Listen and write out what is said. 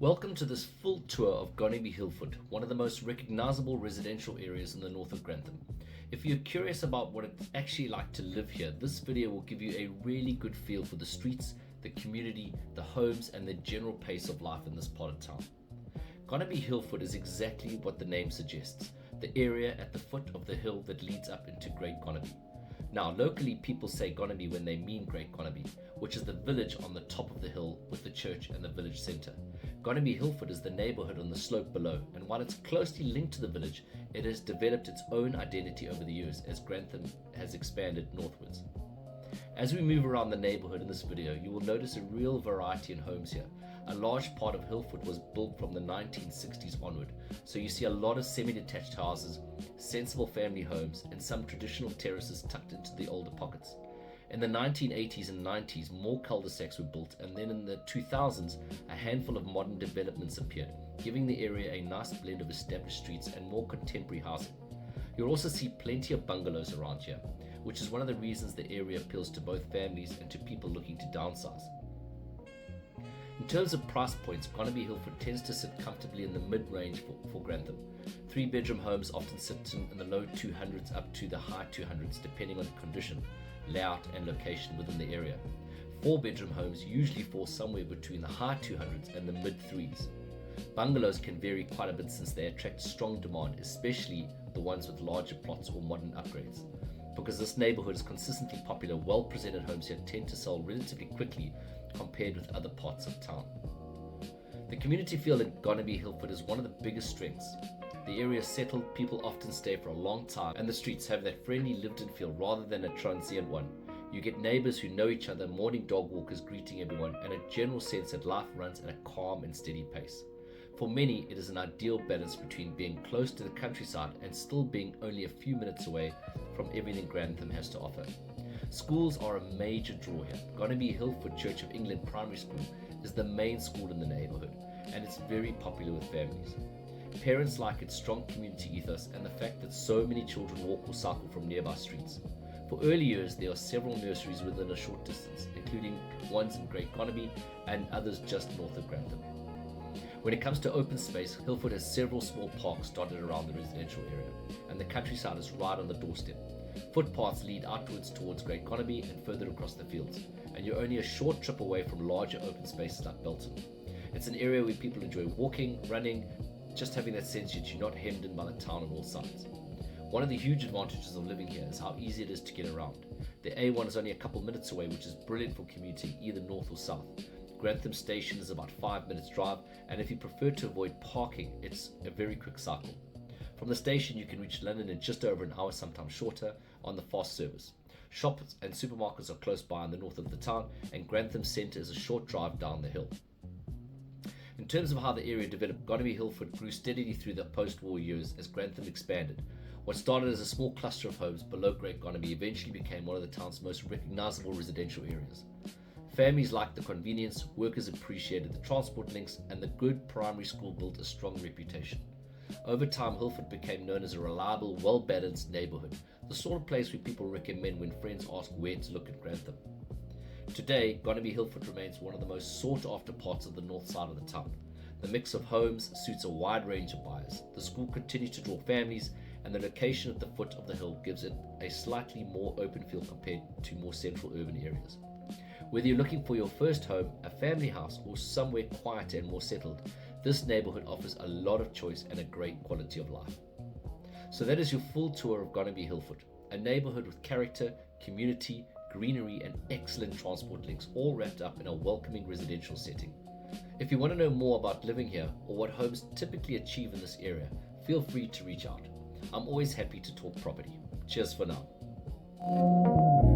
Welcome to this full tour of Gonerby Hill Foot, one of the most recognisable residential areas in the north of Grantham. If you're curious about what it's actually like to live here, this video will give you a really good feel for the streets, the community, the homes and the general pace of life in this part of town. Gonerby Hill Foot is exactly what the name suggests, the area at the foot of the hill that leads up into Great Gonerby. Now, locally people say Gonerby when they mean Great Gonerby, which is the village on the top of the hill with the church and the village centre. Gonerby Hill Foot is the neighbourhood on the slope below, and while it's closely linked to the village, it has developed its own identity over the years as Grantham has expanded northwards. As we move around the neighbourhood in this video, you will notice a real variety in homes here. A large part of Hill Foot was built from the 1960s onward, so you see a lot of semi-detached houses, sensible family homes, and some traditional terraces tucked into the older pockets. In the 1980s and 90s, more cul-de-sacs were built, and then in the 2000s, a handful of modern developments appeared, giving the area a nice blend of established streets and more contemporary housing. You'll also see plenty of bungalows around here, which is one of the reasons the area appeals to both families and to people looking to downsize. In terms of price points, Gonerby Hill Foot tends to sit comfortably in the mid-range for Grantham. 3-bedroom homes often sit in the low 200s up to the high 200s depending on condition, layout and location within the area. 4-bedroom homes usually fall somewhere between the high 200s and the mid-3s. Bungalows can vary quite a bit since they attract strong demand, especially the ones with larger plots or modern upgrades. Because this neighbourhood is consistently popular, well-presented homes here tend to sell relatively quickly compared with other parts of town. The community feel at Gonerby Hill Foot is one of the biggest strengths. The area is settled, people often stay for a long time, and the streets have that friendly lived-in feel rather than a transient one. You get neighbours who know each other, morning dog walkers greeting everyone, and a general sense that life runs at a calm and steady pace. For many, it is an ideal balance between being close to the countryside and still being only a few minutes away from everything Grantham has to offer. Schools are a major draw here. Gonerby Hill Foot Church of England Primary School is the main school in the neighbourhood, and it's very popular with families. Parents like its strong community ethos and the fact that so many children walk or cycle from nearby streets. For early years, there are several nurseries within a short distance, including ones in Great Gonerby and others just north of Grantham. When it comes to open space, Hill Foot has several small parks dotted around the residential area, and the countryside is right on the doorstep. Footpaths lead outwards towards Great Gonerby and further across the fields, and you're only a short trip away from larger open spaces like Belton. It's an area where people enjoy walking, running, just having that sense that you're not hemmed in by the town on all sides. One of the huge advantages of living here is how easy it is to get around. The A1 is only a couple minutes away, which is brilliant for commuting either north or south. Grantham Station is about 5 minutes drive, and if you prefer to avoid parking, it's a very quick cycle. From the station you can reach London in just over an hour, sometimes shorter, on the fast service. Shops and supermarkets are close by in the north of the town, and Grantham Centre is a short drive down the hill. In terms of how the area developed, Gonerby Hill Foot grew steadily through the post-war years as Grantham expanded. What started as a small cluster of homes below Great Gonerby eventually became one of the town's most recognisable residential areas. Families liked the convenience, workers appreciated the transport links, and the good primary school built a strong reputation. Over time, Hill Foot became known as a reliable, well-balanced neighbourhood, the sort of place where people recommend when friends ask where to look in Grantham. Today, Gonerby Hill Foot remains one of the most sought-after parts of the north side of the town. The mix of homes suits a wide range of buyers. The school continues to draw families, and the location at the foot of the hill gives it a slightly more open feel compared to more central urban areas. Whether you're looking for your first home, a family house, or somewhere quieter and more settled, this neighbourhood offers a lot of choice and a great quality of life. So that is your full tour of Gonerby Hill Foot, a neighbourhood with character, community, greenery and excellent transport links, all wrapped up in a welcoming residential setting. If you want to know more about living here or what homes typically achieve in this area, feel free to reach out. I'm always happy to talk property. Cheers for now.